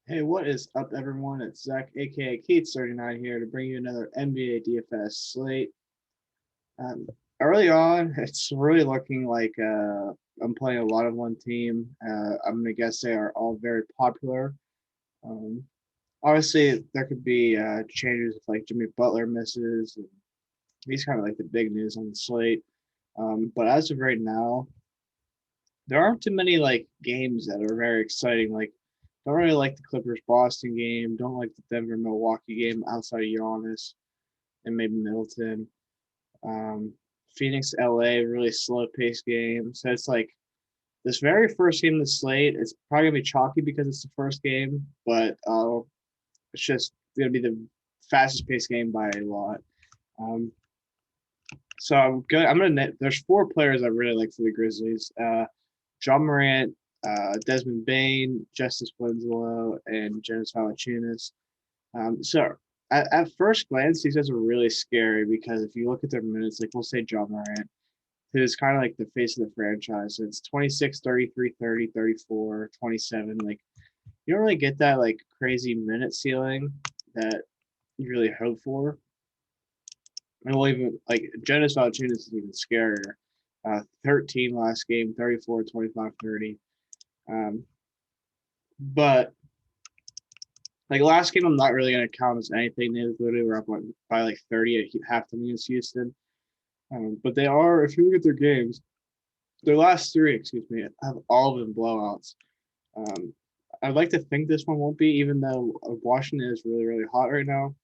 Hey, what is up, everyone? It's Zach, aka Keats39 here to bring you another NBA DFS slate. Um, Early on, it's really looking like I'm playing a lot of one team. I'm gonna guess they are all very popular. Um, Obviously, there could be changes if like Jimmy Butler misses. And he's kind of like the big news on the slate. But as of right now, there aren't too many like games that are very exciting. Like, don't really like the Clippers Boston game. Don't like the Denver Milwaukee game outside of Giannis and maybe Middleton. Um, Phoenix LA really slow paced game. So it's like this very first game of the slate. It's probably gonna be chalky because it's the first game, but it's just gonna be the fastest paced game by a lot. Um, so I'm good. There's four players I really like for the Grizzlies. John Morant, Desmond Bain, Justice Winslow, and Jonas Valanciunas. So at first glance, these guys are really scary because if you look at their minutes, like we'll say John Morant, who's kind of like the face of the franchise. So it's 26, 33, 30, 34, 27. Like you don't really get that like crazy minute ceiling that you really hope for. And we'll even like Jonas Valanciunas is even scarier. 13 last game, 34, 25, 30. Um, but like last game, I'm not really going to count as anything. They literally were up by like 30 at halftime against Houston. But they are, if you look at their games, their last three, excuse me, have all been blowouts. Um, I'd like to think this one won't be, even though Washington is really, really hot right now.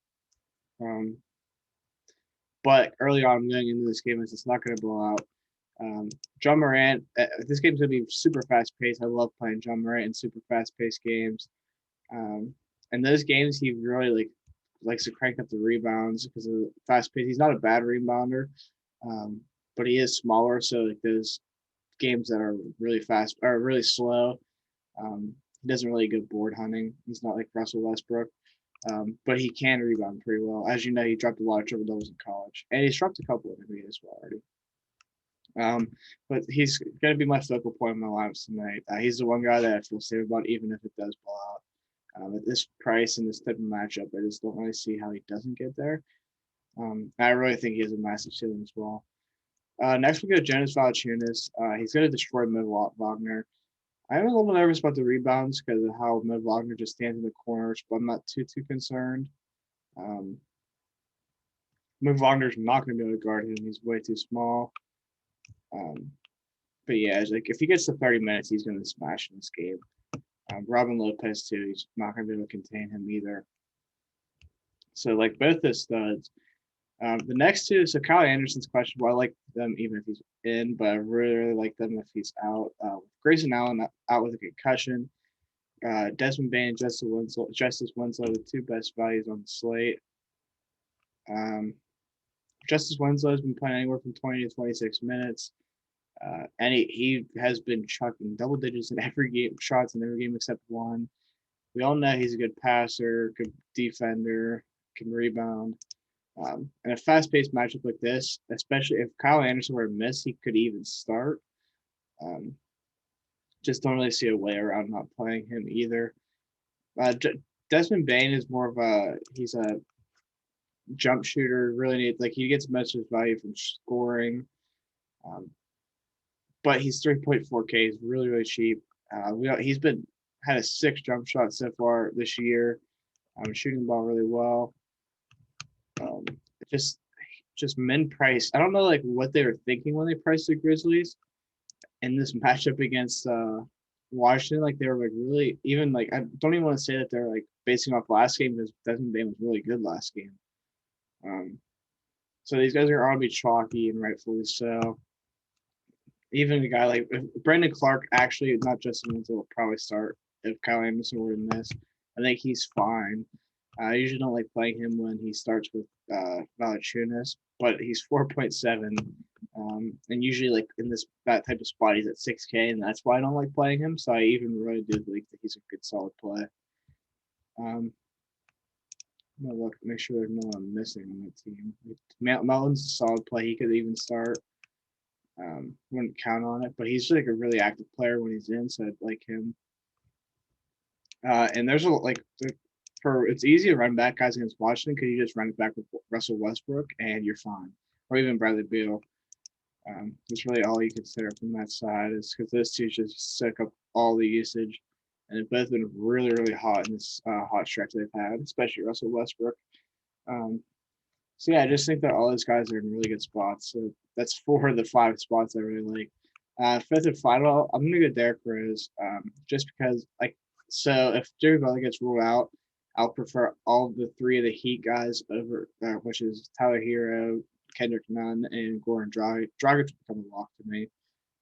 Um, but early on, going into this game, it's not going to blow out. John Morant, this game's going to be super fast paced. I love playing John Morant in super fast paced games. Um, and those games, he really likes to crank up the rebounds because of the fast pace. He's not a bad rebounder, um, but he is smaller. So like those games that are really fast or really slow, he doesn't really go board hunting. He's not like Russell Westbrook, but he can rebound pretty well. As you know, he dropped a lot of triple doubles in college, and he's dropped a couple in the NBA as well already. But he's going to be my focal point in my lives tonight. He's the one guy that I feel safe about, even if it does blow out. At this price and this type of matchup, I just don't really see how he doesn't get there. I really think he has a massive ceiling as well. Next, we go Jonas Valanciunas. He's going to destroy Mid Wagner. I'm a little nervous about the rebounds because of how Mid Wagner just stands in the corners, but I'm not too concerned. Um, Mid Wagner's not going to be able to guard him. He's way too small. Um, but yeah, it's like if he gets to 30 minutes, he's going to smash in this game. Robin Lopez too. He's not going to be able to contain him either. So like both the studs. The next two, so Kyle Anderson's questionable. I like them even if he's in, but I really like them if he's out. Grayson Allen out with a concussion. Desmond Bain, Justice Winslow, the two best values on the slate. Um, Justice Winslow has been playing anywhere from 20 to 26 minutes. And he has been chucking double digits in every game, shots in every game except one. We all know he's a good passer, good defender, can rebound. In a fast-paced matchup like this, especially if Kyle Anderson were to miss, he could even start. Um, just don't really see a way around not playing him either. Desmond Bain is more of he's a jump shooter. Really needs like he gets most of his value from scoring, um, but he's 3.4K. He's really cheap. He's been had a 6 jump shot so far this year. Shooting the ball really well. Um, just men price. I don't know like what they were thinking when they priced the Grizzlies in this matchup against Washington. Like they were like really even like I don't even want to say that they're like basing off last game because Desmond Bain was really good last game. So these guys are going to be chalky and rightfully so. Even a guy like Brandon Clark actually not just will probably start if Kyle Anderson were to miss. I think he's fine. I usually don't like playing him when he starts with Valanciunas, but he's 4.7, and usually like in that type of spot he's at 6K, and that's why I don't like playing him. So I even really do think that he's a good solid play. Um, I'm gonna look, make sure there's no one missing on the team. Melton's a solid play; he could even start. Wouldn't count on it, but he's like a really active player when he's in, so I'd like him. And there's for it's easy to run back guys against Washington because you just run it back with Russell Westbrook and you're fine, or even Bradley Beal. That's really all you consider from that side is because those two just soak up all the usage, and they've both been really, really hot in this hot stretch they've had, especially Russell Westbrook. Um, so yeah, I just think that all those guys are in really good spots. So that's 4 of the 5 spots I really like. Fifth and final, I'm gonna go Derrick Rose, just because so if Jimmy Butler gets ruled out, I'll prefer all of the 3 of the Heat guys over, which is Tyler Hero, Kendrick Nunn, and Goran Dragic. Dragic become a lock to me.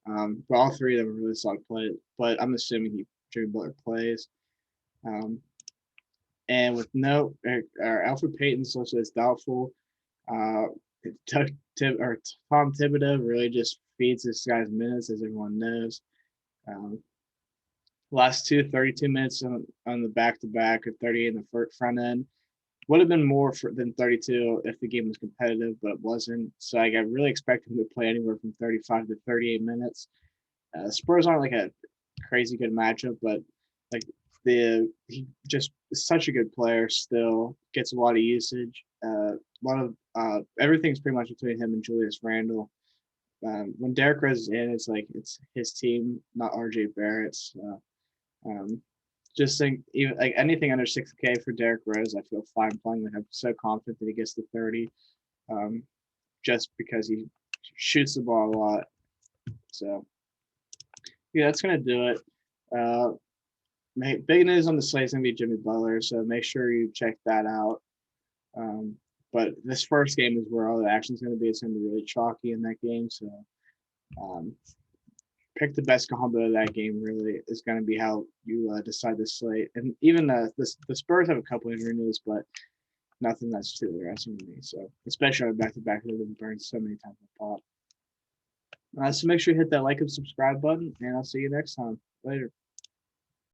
But all 3 of them are really solid play. But I'm assuming Jimmy Butler plays. And with no, Alfred Payton's also is doubtful. Uh, Tom Thibodeau really just feeds this guy's minutes, as everyone knows. Um, last 32 minutes on the back-to-back or 30 in the front end would have been more than 32 if the game was competitive, but it wasn't. So I got really expecting him to play anywhere from 35 to 38 minutes. Spurs aren't like a crazy good matchup, but like he just is such a good player. Still gets a lot of usage. A lot of everything's pretty much between him and Julius Randle. When Derrick Rose is in, it's like it's his team, not RJ Barrett's. Um, just think even like anything under 6K for Derrick Rose, I feel fine playing with him. So confident that he gets to 30, just because he shoots the ball a lot. So yeah, that's gonna do it. Uh, big news on the slate is gonna be Jimmy Butler, so make sure you check that out. But this first game is where all the action is gonna be. It's gonna be really chalky in that game, so um, pick the best combo of that game. Really is going to be how you decide the slate. And even the Spurs have a couple injury news, but nothing that's too interesting to me. So especially on back to back, they've been burned so many times on pop. So make sure you hit that like and subscribe button, and I'll see you next time. Later.